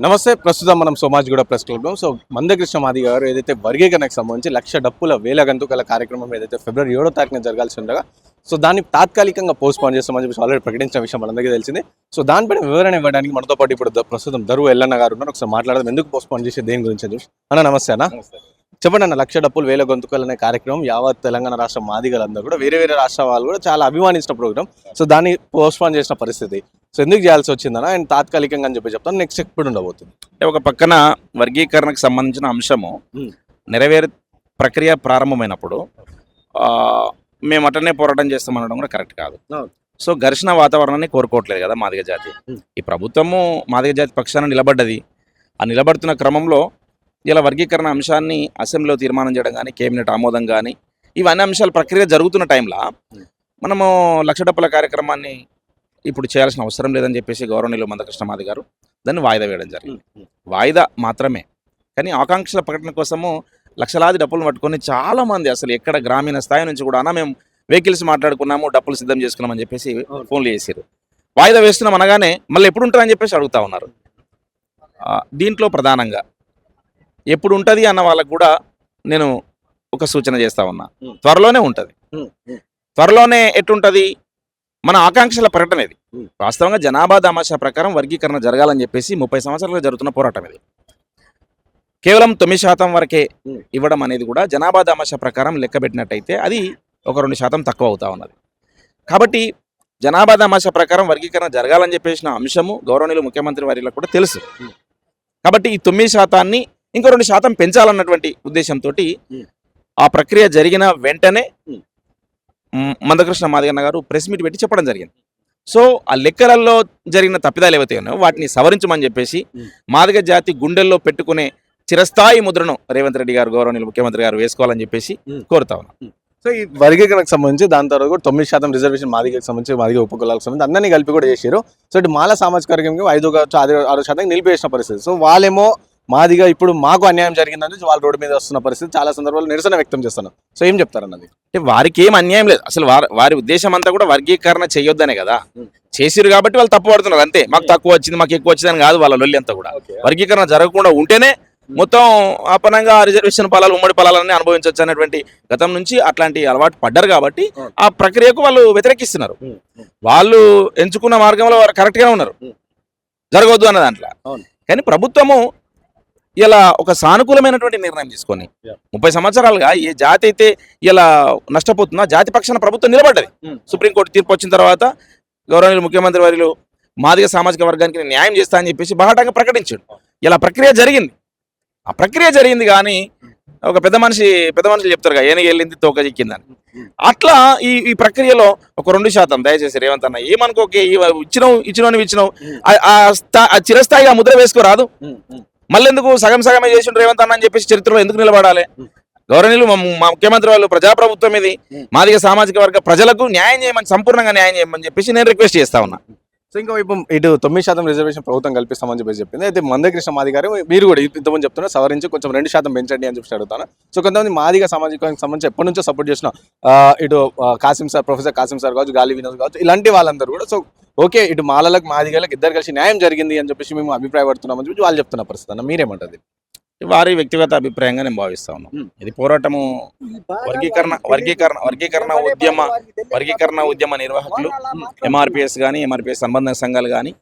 నమస్తే. ప్రస్తుతం మనం సోమాజిగూడ ప్రెస్ క్లబ్లో మందకృష్ణ మాదిగ గారు ఏదైతే వర్గీకరణకు సంబంధించి 1,00,000 డప్పుల వేల గంతుకల కార్యక్రమం ఏదైతే ఫిబ్రవరి 7వ తారీఖున జరగాల్సి ఉండగా దాన్ని తాత్కాలికంగా పోస్ట్పోన్ చేస్తామని చెప్పి ఆల్రెడీ ప్రకటించిన విషయం మనందరికీ తెలిసిందే. దానిపైన వివరణ ఇవ్వడానికి మనతో పాటు ఇప్పుడు ప్రస్తుతం దరువు ఎల్లన్న గారు ఉన్నారు. ఒకసారి మాట్లాడదాం ఎందుకు పోస్ట్పోన్ చేసి దేని గురించి అని చెప్పి. అన్న నమస్తే అన్న. చెప్పండి అన్న, 1,00,000 డప్పులు వేల గొంతుకలు అనే కార్యక్రమం యావత్ తెలంగాణ రాష్ట్ర మాదిగలందరూ కూడా వేరే వేరే రాష్ట్ర వాళ్ళు కూడా చాలా అభిమానించిన ప్రోగ్రామ్. దాన్ని పోస్ట్పోన్ చేసిన పరిస్థితి ఎందుకు చేయాల్సి వచ్చిందన్న అండ్ తాత్కాలికంగా అని చెప్పి చెప్తాను. నెక్స్ట్ ఎప్పుడు ఉండబోతుంది అంటే ఒక పక్కన వర్గీకరణకు సంబంధించిన అంశము నెరవేరు ప్రక్రియ ప్రారంభమైనప్పుడు మేము అటనే పోరాటం చేస్తామనడం కూడా కరెక్ట్ కాదు. సో ఘర్షణ వాతావరణాన్ని కోరుకోవట్లేదు కదా మాదిగ జాతి. ఈ ప్రభుత్వము మాదిగ జాతి పక్షాన నిలబడ్డది. ఆ నిలబడుతున్న క్రమంలో ఇలా వర్గీకరణ అంశాన్ని అసెంబ్లీలో తీర్మానం చేయడం కానీ, కేబినెట్ ఆమోదం కానీ, ఇవన్నీ అంశాల ప్రక్రియ జరుగుతున్న టైంలో మనము 1,00,000 డప్పుల కార్యక్రమాన్ని ఇప్పుడు చేయాల్సిన అవసరం లేదని చెప్పేసి గౌరవనీయులు మందకృష్ణ మాదిగ గారు దాన్ని వాయిదా వేయడం జరిగింది. వాయిదా మాత్రమే, కానీ ఆకాంక్షల ప్రకటన కోసము లక్షలాది డప్పులు పట్టుకొని చాలామంది అసలు ఎక్కడ గ్రామీణ స్థాయి నుంచి కూడా మేము వెహికల్స్ మాట్లాడుకున్నాము, డప్పులు సిద్ధం చేసుకున్నామని చెప్పేసి ఫోన్లు చేశారు. వాయిదా వేస్తున్నాం అనగానే మళ్ళీ ఎప్పుడు ఉంటుందని చెప్పేసి అడుగుతా ఉన్నారు. దీంట్లో ప్రధానంగా ఎప్పుడు ఉంటుంది అన్న వాళ్ళకు కూడా నేను ఒక సూచన చేస్తా ఉన్నా. త్వరలోనే ఉంటుంది. త్వరలోనే ఎట్టుంటుంది మన ఆకాంక్షల ప్రకటన. ఇది వాస్తవంగా జనాభా దామాషా ప్రకారం వర్గీకరణ జరగాలని చెప్పేసి 30 సంవత్సరాలుగా జరుగుతున్న పోరాటం. ఇది కేవలం 9% వరకే ఇవ్వడం అనేది కూడా జనాభా దామాషా ప్రకారం లెక్క పెట్టినట్టయితే అది ఒక 2% తక్కువ అవుతా ఉన్నది. కాబట్టి జనాభా దామాషా ప్రకారం వర్గీకరణ జరగాలని చెప్పేసిన అంశము గౌరవనీయులు ముఖ్యమంత్రి వారికి కూడా తెలుసు. కాబట్టి ఈ 9% ఇంకో 2% పెంచాలన్నటువంటి ఉద్దేశంతో ఆ ప్రక్రియ జరిగిన వెంటనే మందకృష్ణ మాదిగన్న గారు ప్రెస్ మీట్ పెట్టి చెప్పడం జరిగింది. సో ఆ లెక్కలలో జరిగిన తప్పిదాలు ఏవైతే ఉన్నాయో వాటిని సవరించమని చెప్పేసి మాదిగ జాతి గుండెల్లో పెట్టుకునే చిరస్థాయి ముద్రను రేవంత్ రెడ్డి గారు గౌరవనీయులు ముఖ్యమంత్రి గారు వేసుకోవాలని చెప్పేసి కోరుతా ఉన్నాం. సో ఈ వర్గీకరణకు సంబంధించి దాని తర్వాత కూడా 9% రిజర్వేషన్ మాదిగకు సంబంధించి మాదిగ ఉపకులాలకు సంబంధించి అందరినీ కలిపి కూడా చేశారు. సో ఇటు మాల సామాజిక వర్గంకి 5-6% నిలిపేసిన పరిస్థితి. సో వాళ్ళేమో మాదిగా ఇప్పుడు మాకు అన్యాయం జరిగిందని వాళ్ళు రోడ్డు మీద వస్తున్న పరిస్థితి, చాలా సందర్భాలు నిరసన వ్యక్తం చేస్తున్నారు. సో ఏం చెప్తారన్నది? అంటే వారికి ఏం అన్యాయం లేదు. అసలు వారి ఉద్దేశం అంతా కూడా వర్గీకరణ చేయొద్దనే కదా చేసిరు. కాబట్టి వాళ్ళు తప్పు పడుతున్నారు అంతే. మాకు తక్కువ వచ్చింది, మాకు ఎక్కువ వచ్చిందని కాదు వాళ్ళ లొల్లి అంతా కూడా. వర్గీకరణ జరగకుండా ఉంటేనే మొత్తం అపనంగా రిజర్వేషన్ ఫలాలు, ఉమ్మడి ఫలాలన్నీ అనుభవించవచ్చు అనేటువంటి గతం నుంచి అట్లాంటి అలవాటు పడ్డారు. కాబట్టి ఆ ప్రక్రియకు వాళ్ళు వ్యతిరేకిస్తున్నారు. వాళ్ళు ఎంచుకున్న మార్గంలో వారు కరెక్ట్గానే ఉన్నారు, జరగవద్దు అన్న దాంట్లో. కానీ ప్రభుత్వము ఇలా ఒక సానుకూలమైనటువంటి నిర్ణయం తీసుకొని 30 సంవత్సరాలుగా ఏ జాతి అయితే ఇలా నష్టపోతుందో జాతి పక్షాన ప్రభుత్వం నిలబడ్డది. సుప్రీంకోర్టు తీర్పు వచ్చిన తర్వాత గౌరవనీయులు ముఖ్యమంత్రి వారిలో మాదిగ సామాజిక వర్గానికి న్యాయం చేస్తా అని చెప్పేసి బాహాటంగా ప్రకటించాడు. ఇలా ప్రక్రియ జరిగింది. ఆ ప్రక్రియ జరిగింది కానీ ఒక పెద్ద మనుషులు చెప్తారు కదా, ఏనుగు వెళ్ళింది తోక చిక్కిందని. అట్లా ఈ ప్రక్రియలో ఒక 2% దయచేసి రేవంత్ అన్న ఏమనుకోకే, ఇచ్చినవు ఆ చిరస్థాయిగా ముద్ర వేసుకోరాదు. మళ్ళీ ఎందుకు సగమే చేసిండు రేవంత్ అన్న అని చెప్పేసి చరిత్రలో ఎందుకు నిలబడాలి? గౌరవనీయులు మా ముఖ్యమంత్రి వాళ్ళు ప్రజాప్రభుత్వం ఇది, మాదిగ సామాజిక వర్గ ప్రజలకు న్యాయం చేయమని, సంపూర్ణంగా న్యాయం చేయమని చెప్పేసి నేను రిక్వెస్ట్ చేస్తా ఉన్నా. సో ఇంకా ఇటు 9% రిజర్వేషన్ ప్రభుత్వం కల్పిస్తామని చెప్పేసి చెప్పింది. అయితే మందకృష్ణ మాదిగ గారు మీరు కూడా ఇంతమంది చెప్తున్నారు సవరించి కొంచెం 2% పెంచండి అని చెప్పి అడుగుతాను. సో కొంతమంది మాదిగ సామాజిక సంబంధించి ఎప్పటి నుంచో సపోర్ట్ చేసిన ఇటు ప్రొఫెసర్ కాసిం సార్ కావచ్చు, గాలి వినోద్ కావచ్చు, ఇలాంటి వాళ్ళందరూ కూడా సో ఓకే ఇటు మాలలకు మాదిగలకు ఇద్దరు కలిసి న్యాయం జరిగింది అని చెప్పేసి మేము అభిప్రాయపడుతున్నామని చెప్పి వాళ్ళు చెప్తున్న పరిస్థితి అన్న మీరేమంటారు? వారి వ్యక్తిగత అభిప్రాయంగా నేను భావిస్తా ఉన్నాను. ఇది పోరాటము వర్గీకరణ ఉద్యమ నిర్వాహకులు ఎంఆర్పిఎస్ కానీ, ఎంఆర్పిఎస్ సంబంధ సంఘాలు కానీ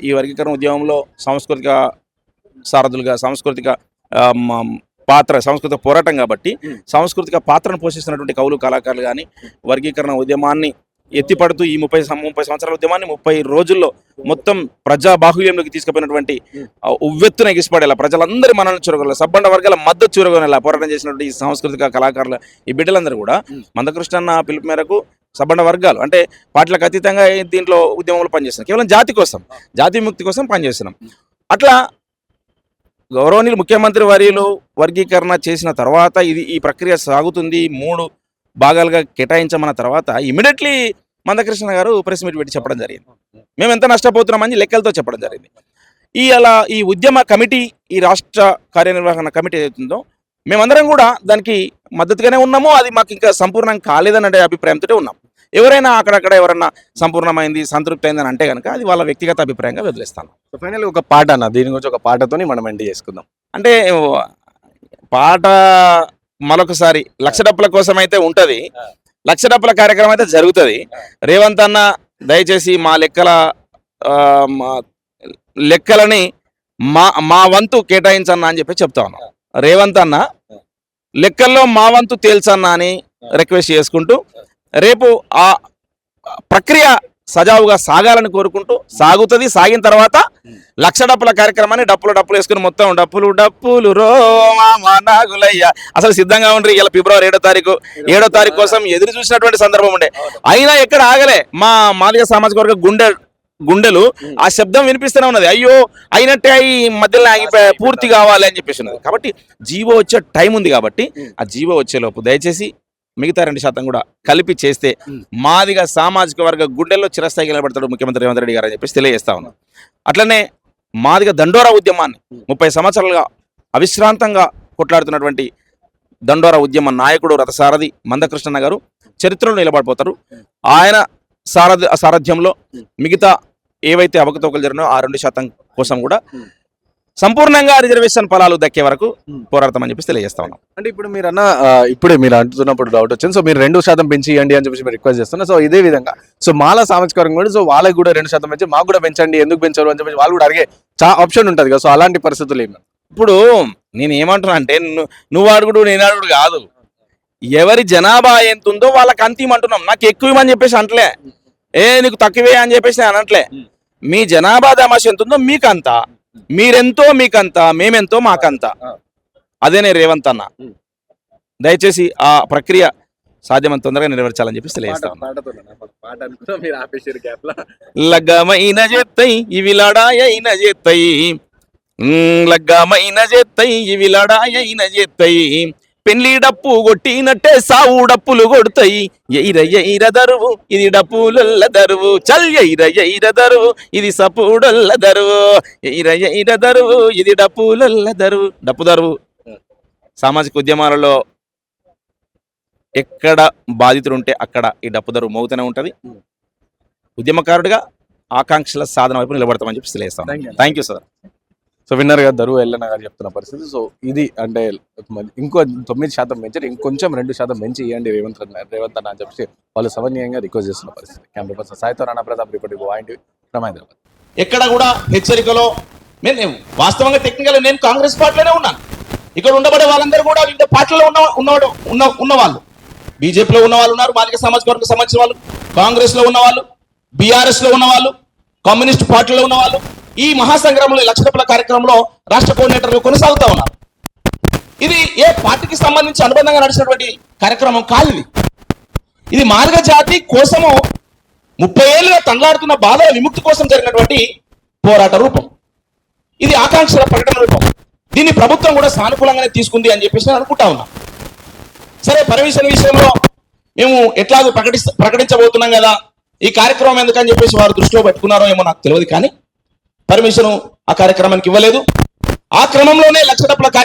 ఈ వర్గీకరణ ఉద్యమంలో సాంస్కృతిక సారథులుగా సాంస్కృతిక పోరాటం కాబట్టి సాంస్కృతిక పాత్రను పోషిస్తున్నటువంటి కవులు, కళాకారులు కానీ వర్గీకరణ ఉద్యమాన్ని ఎత్తిపడుతూ ఈ 30 సంవత్సరాల ఉద్యమాన్ని 30 రోజుల్లో మొత్తం ప్రజా బాహుళ్యంలోకి తీసుకుపోయినటువంటి ఉవ్వెత్తున ఎగిసిపడేలా ప్రజలందరి మనల్ని చూరగొనేలా, సబ్బండ వర్గాల మద్దతు చూరగొనేలా పోరాటం చేసినటువంటి ఈ సాంస్కృతిక కళాకారుల ఈ బిడ్డలందరూ కూడా మందకృష్ణ పిలుపు మేరకు సబ్బండ వర్గాలు అంటే పార్టీలకు అతీతంగా దీంట్లో ఉద్యమంలో పనిచేస్తున్నాం. కేవలం జాతి కోసం, జాతి విముక్తి కోసం పనిచేస్తున్నాం. అట్లా గౌరవనీయులు ముఖ్యమంత్రి వర్యులు వర్గీకరణ చేసిన తర్వాత ఈ ప్రక్రియ సాగుతుంది. 3 భాగాలుగా కేటాయించమన్న తర్వాత ఇమీడియట్లీ మందకృష్ణ గారు ప్రెస్ మీట్ పెట్టి చెప్పడం జరిగింది. మేము ఎంత నష్టపోతున్నామని లెక్కలతో చెప్పడం జరిగింది. ఈ ఉద్యమ కమిటీ, ఈ రాష్ట్ర కార్యనిర్వహణ కమిటీ ఏదైతుందో మేమందరం కూడా దానికి మద్దతుగానే ఉన్నాము. అది మాకు ఇంకా సంపూర్ణం కాలేదనే అభిప్రాయంతో ఉన్నాం. ఎవరైనా అక్కడక్కడ ఎవరన్నా సంపూర్ణమైంది సంతృప్తి అయిందని అంటే కనుక అది వాళ్ళ వ్యక్తిగత అభిప్రాయంగా వదిలేస్తాను. సో ఫైనల్ ఒక పాట అన్న, దీని గురించి ఒక పాటతోని మనం ఎండ్ చేసుకుందాం. అంటే పాట మరొకసారి లక్ష డప్పుల కోసం అయితే ఉంటది, లక్ష డప్పుల కార్యక్రమం అయితే జరుగుతుంది. రేవంత్ అన్న దయచేసి మా లెక్కలని మా వంతు కేటాయించన్నా అని చెప్పి చెప్తా ఉన్నాం. రేవంత్ అన్న లెక్కల్లో మా వంతు తేల్చన్నా అని రిక్వెస్ట్ చేసుకుంటూ రేపు ఆ ప్రక్రియ సజావుగా సాగాలని కోరుకుంటూ సాగుతుంది. సాగిన తర్వాత లక్ష డప్పుల కార్యక్రమాన్ని డప్పులు వేసుకుని మొత్తం డప్పులు రో నాగులయ్య అసలు సిద్ధంగా ఉండ్రి. ఇలా ఫిబ్రవరి 7వ తారీఖు కోసం ఎదురు చూసినటువంటి సందర్భం ఉండే, అయినా ఎక్కడ ఆగలే. మా మాదిగ సామాజిక వర్గ గుండెలు ఆ శబ్దం వినిపిస్తూనే ఉన్నది. అయ్యో అయినట్టే అయి మధ్యలో ఆగిపోయి పూర్తి కావాలి అని చెప్పేసి ఉన్నది. కాబట్టి జీవో వచ్చే టైం ఉంది. కాబట్టి ఆ జీవో వచ్చేలోపు దయచేసి మిగతా 2% కూడా కలిపి చేస్తే మాదిగ సామాజిక వర్గ గుండెల్లో చిరస్థాయిగా నిలబడతాడు ముఖ్యమంత్రి రేవంత్ రెడ్డి గారు అని చెప్పేసి తెలియజేస్తా ఉన్నాం. అట్లనే మాదిగ దండోరా ఉద్యమాన్ని 30 సంవత్సరాలుగా అవిశ్రాంతంగా కొట్లాడుతున్నటువంటి దండోరా ఉద్యమ నాయకుడు రథసారథి మందకృష్ణన్న గారు చరిత్రలో నిలబడిపోతారు. ఆయన సారథ్యంలో మిగతా ఏవైతే అవకతవకలు జరిగినాయో ఆ 2% కోసం కూడా సంపూర్ణంగా రిజర్వేషన్ ఫలాలు దక్కే వరకు పోరాడతామని చెప్పి తెలియజేస్తా ఉన్నాం. అంటే ఇప్పుడు మీరు అన్న ఇప్పుడే మీరు అంటున్నప్పుడు డౌట్ వచ్చింది. సో మీరు 2% పెంచి ఇవ్వండి అని చెప్పి మీరు రిక్వెస్ట్ చేస్తున్నారు. సో ఇదే విధంగా సో మాల సామాజిక వర్గం కూడా సో వాళ్ళకి కూడా 2% పెంచి మాకు కూడా పెంచండి, ఎందుకు పెంచారు అని చెప్పి వాళ్ళు కూడా అడిగే ఆప్షన్ ఉంటుంది కదా. సో అలాంటి పరిస్థితులు ఏమి? ఇప్పుడు నేను ఏమంటున్నా అంటే నువ్వు అడుగుడు నేను అడుగుడు కాదు, ఎవరి జనాభా ఎంత ఉందో వాళ్ళకి అంత ఇవ్వమంటున్నాం. నాకు ఎక్కువ ఇవ్వమని చెప్పేసి అంటలే, నీకు తక్కువే అని చెప్పేసి నేను అనట్లే. మీ జనాభా దామాష ఎంత ఉందో మీకంతా, మీరెంతో మీకంతా, మేమెంతో మాకంతా. అదేనే రేవంత్ అన్న. దయచేసి ఆ ప్రక్రియ సాధ్యమంత తొందరగా నెరవేర్చాలని చెప్పి తెలియజేస్తాను. లగ్గమైన చేత్తై ఇవి లడాయైన చేత్తై, లగ్గమైన చేత్తై ఇవి లడాయైన చేత్తై, పెళ్లి డప్పు కొట్టినట్టే సావు డప్పులు కొడతాయి, ఎయిర దరువు ఇది డప్పులొల్ల దరువు, చల్ ఎయిర దరువు ఇది సపూడొల్ల దరువు, ఎయిర దరువు ఇది డప్పులొల్ల దరువు. డప్పు దరువు సామాజిక ఉద్యమాలలో ఎక్కడ బాధితులు ఉంటే అక్కడ ఈ డప్పు దరువు మోగుతూనే ఉంటుంది. ఉద్యమకారుడిగా ఆకాంక్షల సాధన వైపు నిలబడతామని చెప్పి తెలియజేస్తాం. Thank you sir. So winner గా దరువు ఎల్లన్న గారు చెప్తున్న పరిస్థితి. సో ఇది అంటే ఇంకో 9% పెంచి ఇంకొంచెం 2% పెంచి ఇవ్వండి రేవంత్ అన్న అని చెప్పి వాళ్ళు సమన్వయంగా రిక్వెస్ట్ చేస్తున్న పరిస్థితి. కెమెరా పర్సన్ సాయితో రాణా ప్రతాప్ రిపోర్టింగ్ ఫ్రమ్ హైదరాబాద్. ఎక్కడ కూడా హెచ్చరికలో నేను వాస్తవంగా టెక్నికల్ నేను కాంగ్రెస్ పార్టీలోనే ఉన్నాను. ఇక్కడ ఉండబడే వాళ్ళందరూ కూడా వివిధ పార్టీలో ఉన్నవాళ్ళు, బీజేపీలో ఉన్న వాళ్ళు ఉన్నారు, మాదిగ సామాజిక వర్గం సంబంధించిన వాళ్ళు, కాంగ్రెస్ లో ఉన్నవాళ్ళు, బీఆర్ఎస్ లో ఉన్నవాళ్ళు, కమ్యూనిస్ట్ పార్టీలో ఉన్నవాళ్ళు. ఈ మహాసంగ్రామంలో లక్ష డప్పుల కార్యక్రమంలో రాష్ట్ర కోఆర్డినేటర్లు కొనసాగుతా ఉన్నారు. ఇది ఏ పార్టీకి సంబంధించి అనుబంధంగా నడిచినటువంటి కార్యక్రమం కాదు. ఇది మాదిగ జాతి కోసము 30 ఏళ్ళుగా తండ్లాడుతున్న బాధల విముక్తి కోసం జరిగినటువంటి పోరాట రూపం. ఇది ఆకాంక్షల ప్రకటన రూపం. దీన్ని ప్రభుత్వం కూడా సానుకూలంగానే తీసుకుంది అని చెప్పేసి నేను అనుకుంటా ఉన్నా. సరే, పర్మిషన్ విషయంలో మేము ఎట్లాగో ప్రకటించబోతున్నాం కదా, ఈ కార్యక్రమం ఎందుకని చెప్పేసి వారు దృష్టిలో పెట్టుకున్నారో ఏమో నాకు తెలియదు. కానీ పర్మిషన్ ఆ కార్యక్రమానికి ఇవ్వలేదు. ఆ క్రమంలోనే లక్ష డప్పుల